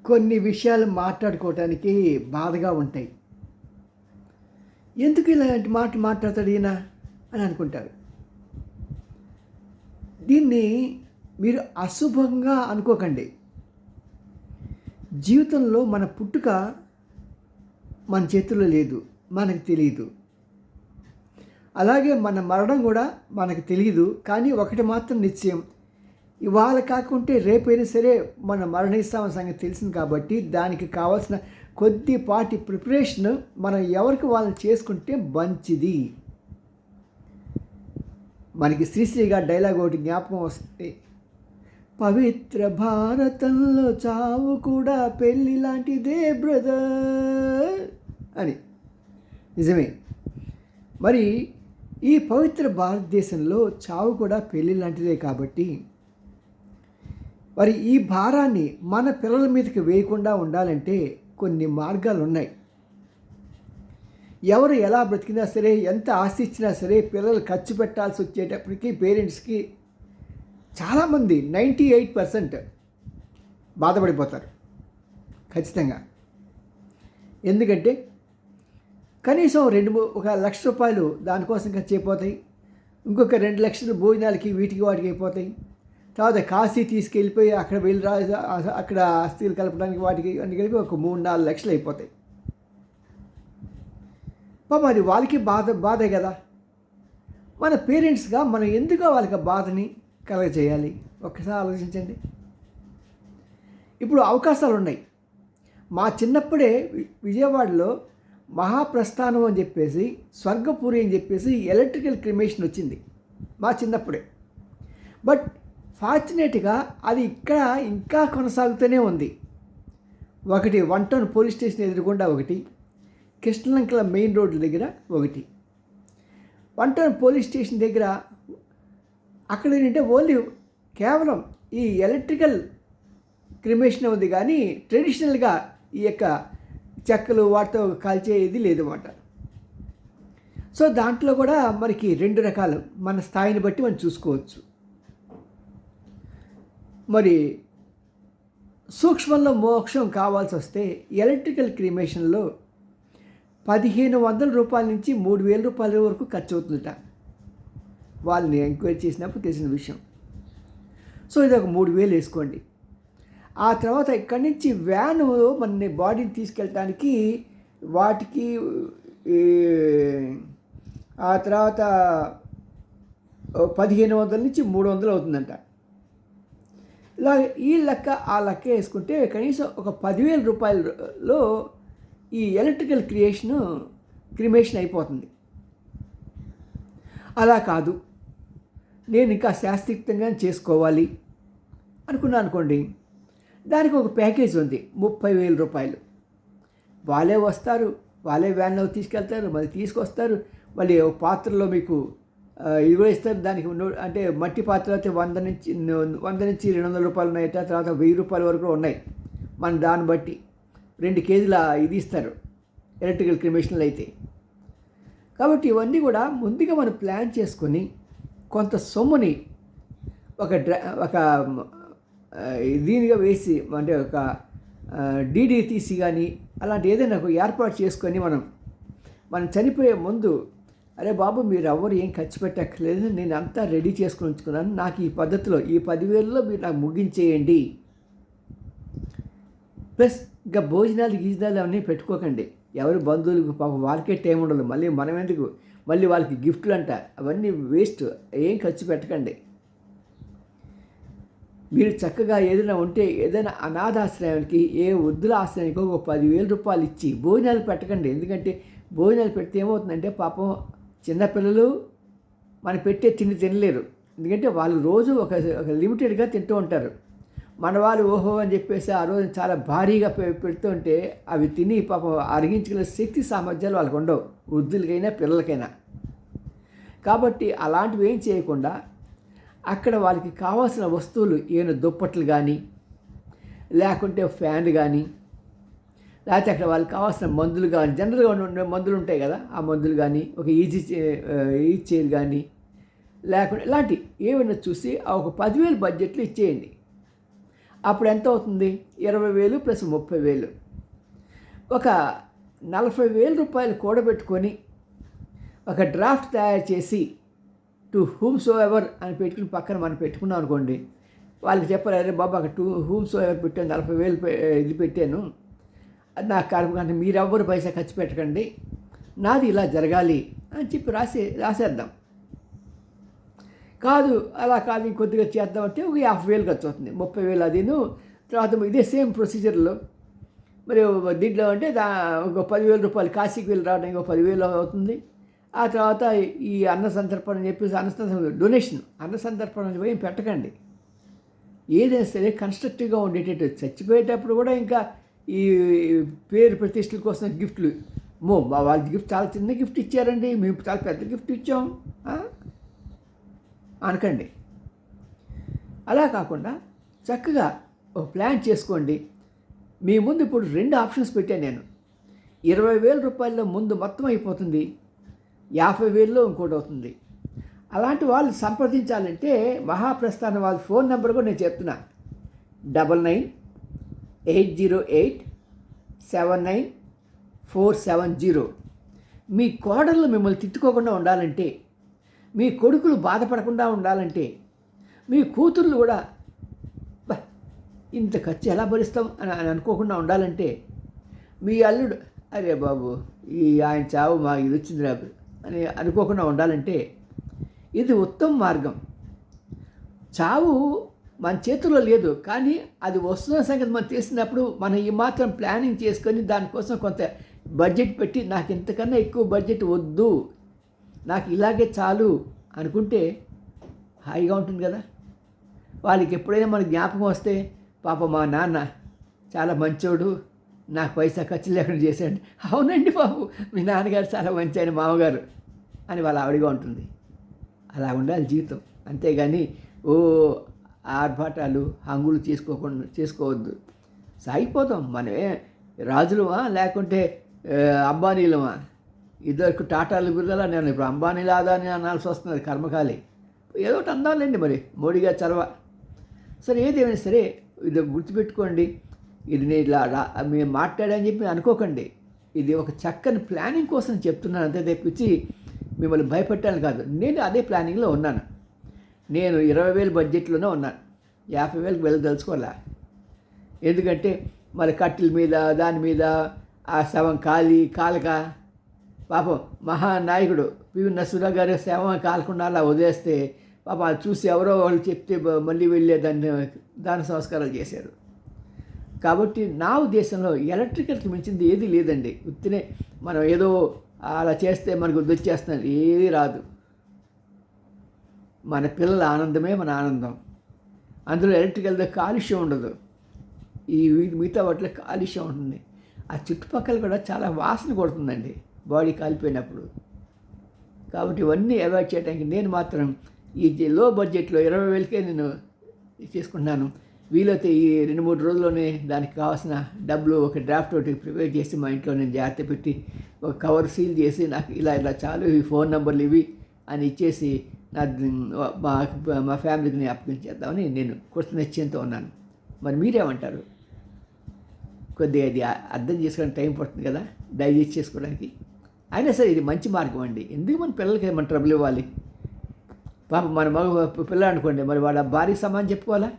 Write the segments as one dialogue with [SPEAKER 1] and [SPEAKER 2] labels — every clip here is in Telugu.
[SPEAKER 1] కొన్ని విషయాలు మాట్లాడుకోవటానికి బాధగా ఉంటాయి. ఎందుకు ఇలాంటి మాట మాట్లాడతాడు ఈయన అని అనుకుంటారు. దీన్ని మీరు అశుభంగా అనుకోకండి. జీవితంలో మన పుట్టుక మన చేతుల్లో లేదు, మనకు తెలియదు. అలాగే మన మరణం కూడా మనకు తెలియదు. కానీ ఒకటి మాత్రం నిశ్చయం, ఇవాళ కాకుంటే రేపైనా సరే మన మరణిస్తామన్న సంగతి తెలిసింది. కాబట్టి దానికి కావాల్సిన కొద్దిపాటి ప్రిపరేషన్ మనం ఎవరికి వాళ్ళని చేసుకుంటే మంచిది. మనకి శ్రీశ్రీ గారి డైలాగ్ ఒకటి జ్ఞాపకం వస్తుంది, పవిత్ర భారతంలో చావు కూడా పెళ్ళి లాంటిదే బ్రదర్ అని. నిజమే. మరి ఈ పవిత్ర భారతదేశంలో చావు కూడా పెళ్ళి లాంటిదే. కాబట్టి మరి ఈ భారాన్ని మన పిల్లల మీదకి వేయకుండా ఉండాలంటే కొన్ని మార్గాలు ఉన్నాయి. ఎవరు ఎలా బ్రతికినా సరే, ఎంత ఆస్తి ఇచ్చినా సరే, పిల్లలు ఖర్చు పెట్టాల్సి వచ్చేటప్పటికి పేరెంట్స్కి చాలామంది 98% బాధపడిపోతారు ఖచ్చితంగా. ఎందుకంటే కనీసం 1,00,000 రూపాయలు దానికోసం ఖర్చు అయిపోతాయి. ఇంకొక 2 లక్షలు భోజనాలకి వీటికి వాటికి అయిపోతాయి. తర్వాత కాశీ తీసుకెళ్ళిపోయి అక్కడ వెళ్ళి అక్కడ ఆస్తులు కలపడానికి వాటికి అన్ని కలిపి ఒక 3-4 లక్షలు అయిపోతాయి. పాపం అది వాళ్ళకి బాధే కదా. మన పేరెంట్స్గా మనం ఎందుకు వాళ్ళకి బాధని కలగజేయాలి? ఒక్కసారి ఆలోచించండి. ఇప్పుడు అవకాశాలు ఉన్నాయి. మా చిన్నప్పుడే విజయవాడలో మహాప్రస్థానం అని చెప్పేసి, స్వర్గపురి అని చెప్పేసి ఎలక్ట్రికల్ క్రిమేషన్ వచ్చింది మా చిన్నప్పుడే. బట్ ఫార్చునేట్గా అది ఇక్కడ ఇంకా కొనసాగుతూనే ఉంది. ఒకటి 1 టౌన్ పోలీస్ స్టేషన్ ఎదురుగుండా ఒకటి, కృష్ణలంకల మెయిన్ రోడ్ల దగ్గర ఒకటి. 1 టౌన్ పోలీస్ స్టేషన్ దగ్గర అక్కడ ఏంటంటే ఓన్లీ కేవలం ఈ ఎలక్ట్రికల్ క్రిమేషన్ ఉంది, కానీ ట్రెడిషనల్గా ఈ యొక్క చెక్కలు వాటితో కాల్చేది లేదన్నమాట. సో దాంట్లో కూడా మనకి 2 రకాలు, మన స్థాయిని బట్టి మనం చూసుకోవచ్చు. మరి సూక్ష్మంలో మోక్షం కావాల్సి వస్తే ఎలక్ట్రికల్ క్రిమేషన్లో 1,500 రూపాయల నుంచి 3,000 రూపాయల వరకు ఖర్చు అవుతుందట. వాళ్ళని ఎంక్వైరీ చేసినప్పుడు తెలిసిన విషయం. సో ఇది ఒక 3,000 వేసుకోండి. ఆ తర్వాత ఇక్కడి నుంచి వ్యాను మన బాడీని తీసుకెళ్ళటానికి వాటికి ఆ తర్వాత 1,500 నుంచి 300 అవుతుందంట. ఇలా ఈ లెక్క ఆ లెక్క వేసుకుంటే కనీసం ఒక 10,000 రూపాయలలో ఈ ఎలక్ట్రికల్ క్రిమేషన్ అయిపోతుంది. అలా కాదు, నేను ఇంకా శాస్త్రీయంగా చేసుకోవాలి అనుకున్నాను అనుకోండి, దానికి ఒక ప్యాకేజ్ ఉంది, 30,000 రూపాయలు. వాళ్ళే వస్తారు, వాళ్ళే వ్యాన్లో తీసుకెళ్తారు, మళ్ళీ తీసుకొస్తారు, మళ్ళీ ఒక పాత్రలో మీకు ఇది కూడా ఇస్తారు. దానికి అంటే మట్టి పాత్ర అయితే 100 నుంచి 200 రూపాయలు ఉన్నాయట. తర్వాత 1,000 రూపాయల వరకు ఉన్నాయి. మన దాన్ని బట్టి 2 కేజీల ఇది ఇస్తారు ఎలక్ట్రికల్ క్రిమేషన్లు అయితే. కాబట్టి ఇవన్నీ కూడా ముందుగా మనం ప్లాన్ చేసుకొని కొంత సొమ్ముని ఒక దీనిగా వేసి, అంటే ఒక డీడీ తీసి కానీ అలాంటి ఏదైనా ఒక ఏర్పాటు చేసుకొని మనం చనిపోయే ముందు, అరే బాబు మీరు ఎవరు ఏం ఖర్చు పెట్టక్కర్లేదు, నేను అంతా రెడీ చేసుకుని ఉంచుకున్నాను, నాకు ఈ పద్ధతిలో ఈ 10,000లో మీరు నాకు ముగించేయండి. ప్లస్ ఇంకా భోజనాలు అవన్నీ పెట్టుకోకండి. ఎవరు బంధువులకు పాపం వాళ్ళకే టైం ఉండదు, మళ్ళీ మనం ఎందుకు, మళ్ళీ వాళ్ళకి గిఫ్ట్లు అంట, అవన్నీ వేస్ట్. ఏం ఖర్చు పెట్టకండి. మీరు చక్కగా ఏదైనా ఉంటే ఏదైనా అనాథాశ్రయానికి, ఏ వృద్ధుల ఆశ్రయానికి ఒక 10,000 రూపాయలు ఇచ్చి భోజనాలు పెట్టకండి. ఎందుకంటే భోజనాలు పెడితే ఏమవుతుందంటే పాపం చిన్నపిల్లలు మనం పెట్టే తినలేరు. ఎందుకంటే వాళ్ళు రోజు ఒక లిమిటెడ్గా తింటూ ఉంటారు. మన వాళ్ళు ఓహో అని చెప్పేసి ఆ రోజు చాలా భారీగా పెడుతూ ఉంటే అవి తిని పాపం అరిగించగల శక్తి సామర్థ్యాలు వాళ్ళకు ఉండవు, వృద్ధులకైనా పిల్లలకైనా. కాబట్టి అలాంటివి ఏం చేయకుండా అక్కడ వాళ్ళకి కావాల్సిన వస్తువులు, ఏమైనా దుప్పట్లు కానీ, లేకుంటే ఫ్యాన్ కానీ, లేకపోతే అక్కడ వాళ్ళకి కావాల్సిన మందులు కానీ, జనరల్గా ఉండే మందులు ఉంటాయి కదా, ఆ మందులు కానీ, ఒక ఈజీ చైర్ కానీ, లేకుండా ఇలాంటి ఏమైనా చూసి ఆ ఒక 10,000 బడ్జెట్లు ఇచ్చేయండి. అప్పుడు ఎంత అవుతుంది? 20,000 ప్లస్ 30,000 ఒక 40,000 రూపాయలు కూడబెట్టుకొని ఒక డ్రాఫ్ట్ తయారు చేసి టు హూమ్స్ ఎవర్ అని పెట్టుకుని పక్కన మనం పెట్టుకున్నాం అనుకోండి, వాళ్ళకి చెప్పారు, అరే బాబా అక్కడ హూమ్స్ ఎవర్ పెట్టాను, 40,000 ఇది పెట్టాను, అది నాకు కారణం, మీరెవ్వరు పైసా ఖర్చు పెట్టకండి, నాది ఇలా జరగాలి అని చెప్పి రాసేద్దాం. కాదు అలా కాదు ఇంకొద్దిగా చేద్దామంటే ఒక 50,000 ఖర్చు అవుతుంది, 30,000 అదిను. తర్వాత ఇదే సేమ్ ప్రొసీజర్లో మరి దీంట్లో అంటే ఒక 10,000 రూపాయలు కాశీకి వెళ్ళి రావడానికి ఒక 10,000 అవుతుంది. ఆ తర్వాత ఈ అన్న సంతర్పణ అని చెప్పేసి డొనేషన్ అన్న సంతర్పణ పోయి పెట్టకండి. ఏదైనా సరే కన్స్ట్రక్టివ్గా ఉండేటట్టు. చచ్చిపోయేటప్పుడు కూడా ఇంకా ఈ పేరు ప్రతిష్టల కోసం గిఫ్ట్లు, వాళ్ళ గిఫ్ట్ చాలా చిన్న గిఫ్ట్ ఇచ్చారండి, మేము చాలా పెద్ద గిఫ్ట్ ఇచ్చాం అనకండి. అలా కాకుండా చక్కగా ఒక ప్లాన్ చేసుకోండి. మీ ముందు ఇప్పుడు 2 ఆప్షన్స్ పెట్టాను నేను. 20,000 రూపాయల్లో ముందు మొత్తం అయిపోతుంది, 50,000లో ఇంకోటి అవుతుంది. అలాంటి వాళ్ళు సంప్రదించాలంటే మహాప్రస్థానం వాళ్ళ ఫోన్ నెంబర్ కూడా నేను చెప్తున్నా, 99-808-79470. మీ కోడళ్ళు మిమ్మల్ని తిట్టుకోకుండా ఉండాలంటే, మీ కొడుకులు బాధపడకుండా ఉండాలంటే, మీ కూతుర్లు కూడా ఇంత ఖర్చు ఎలా భరిస్తాం అని అనుకోకుండా ఉండాలంటే, మీ అల్లుడు అరే బాబు ఆయన చావు మాకు ఇది వచ్చింది రాబు అని అనుకోకుండా ఉండాలంటే ఇది ఉత్తమ మార్గం. చావు మన చేతుల్లో లేదు, కానీ అది వస్తున్న సంగతి మనం తెలిసినప్పుడు మనం ఈ మాత్రం ప్లానింగ్ చేసుకొని దానికోసం కొంత బడ్జెట్ పెట్టి, నాకు ఇంతకన్నా ఎక్కువ బడ్జెట్ వద్దు, నాకు ఇలాగే చాలు అనుకుంటే హాయిగా ఉంటుంది కదా. వాళ్ళకి ఎప్పుడైనా మన జ్ఞాపకం వస్తే, పాప మా నాన్న చాలా మంచోడు, నాకు పైసా ఖర్చు లేకుండా చేశాడు, అవునండి బాబు మీ నాన్నగారు చాలా మంచి ఆయన మామగారు అని వాళ్ళ ఆవిడగా ఉంటుంది. అలా ఉండాలి జీవితం. అంతేగాని ఆర్భాటాలు హంగులు చేసుకోవద్దు. సాగిపోతాం. మనమే రాజులమా లేకుంటే అంబానీలమా? ఇద్దరికి టాటాలు బిర్రలా, నేను ఇప్పుడు అంబానీలు ఆదాని అనాల్సి వస్తున్నది, కర్మకాలి. ఏదో ఒకటి అందాలండి మరి, మోడీగా చలవ. సరే ఏదేమైనా సరే ఇది గుర్తుపెట్టుకోండి. ఇది నేను ఇలా మేము మాట్లాడని చెప్పి అనుకోకండి. ఇది ఒక చక్కని ప్లానింగ్ కోసం చెప్తున్నాను అంతే తెప్పించి మిమ్మల్ని భయపెట్టాలని కాదు. నేను అదే ప్లానింగ్లో ఉన్నాను. నేను 20,000 బడ్జెట్లోనే ఉన్నాను, 50,000కి వెళ్ళదలుచుకోవాలా. ఎందుకంటే మరి కట్టెల మీద దాని మీద ఆ శవం కాలక పాపం మహానాయకుడు పివి నరసింహరావు గారి శవం కాలకుండా అలా వదిలేస్తే పాపం అది చూసి ఎవరో వాళ్ళు చెప్తే మళ్ళీ వెళ్ళే దాన సంస్కారాలు చేశారు. కాబట్టి నా ఉద్దేశంలో ఎలక్ట్రికల్కి మించింది ఏది లేదండి. ఉత్తినే మనం ఏదో అలా చేస్తే మనకు వచ్చేస్తున్నారు, ఏది రాదు. మన పిల్లల ఆనందమే మన ఆనందం. అందులో ఎలక్ట్రికల్తో కాలుష్యం ఉండదు. ఈ మిగతా వాటిలో కాలుష్యం ఉంటుంది. ఆ చుట్టుపక్కల కూడా చాలా వాసన కొడుతుందండి బాడీ కాలిపోయినప్పుడు. కాబట్టి ఇవన్నీ అవాయిడ్ చేయడానికి నేను మాత్రం ఈ లో బడ్జెట్లో 20,000కే నేను చేసుకుంటున్నాను. వీలైతే ఈ 2-3 రోజుల్లోనే దానికి కావాల్సిన డబ్బులు ఒక డ్రాఫ్ట్ ఒకటి ప్రిపేర్ చేసి మా ఇంట్లో నేను జాగ్రత్త పెట్టి ఒక కవర్ సీల్ చేసి నాకు ఇలా చాలు, ఈ ఫోన్ నెంబర్లు ఇవి అని ఇచ్చేసి మా ఫ్యామిలీకి నేను అప్పగించేద్దామని నేను కొత్త నిశ్చయంతో ఉన్నాను. మరి మీరేమంటారు? కొద్దిగా ఇది అర్థం చేసుకోవడానికి టైం పడుతుంది కదా, డైజెస్ట్ చేసుకోవడానికి. అయినా సరే ఇది మంచి మార్గం అండి. ఎందుకు మన పిల్లలకి మన ట్రబుల్ ఇవ్వాలి? పాప మన పిల్లలు అనుకోండి, మరి వాళ్ళ భార్య సమానం చెప్పుకోవాలా?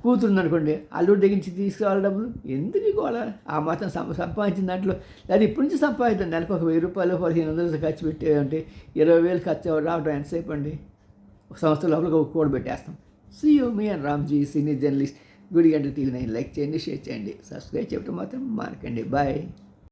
[SPEAKER 1] కూతురు అనుకోండి, అల్లుడి దగ్గర నుంచి తీసుకురావాలి డబ్బులు, ఎందుకు ఇవ్వాలా? ఆ మాత్రం సంపాదించిన దాంట్లో అది ఇప్పటి నుంచి సంపాదిద్దాం. నెలకు ఒక 1,000 రూపాయలు 1,500 ఖర్చు పెట్టేదంటే 20,000 ఖర్చు రావడం ఎంతసేపు అండి? ఒక సంవత్సరం లోపల కూడబెట్టేస్తాం. See you me and Ramji senior journalist, Gudiganta TV9. Like చేయండి, షేర్ చేయండి, సబ్స్క్రైబ్ చేయడం మాత్రం మానకండి. బాయ్.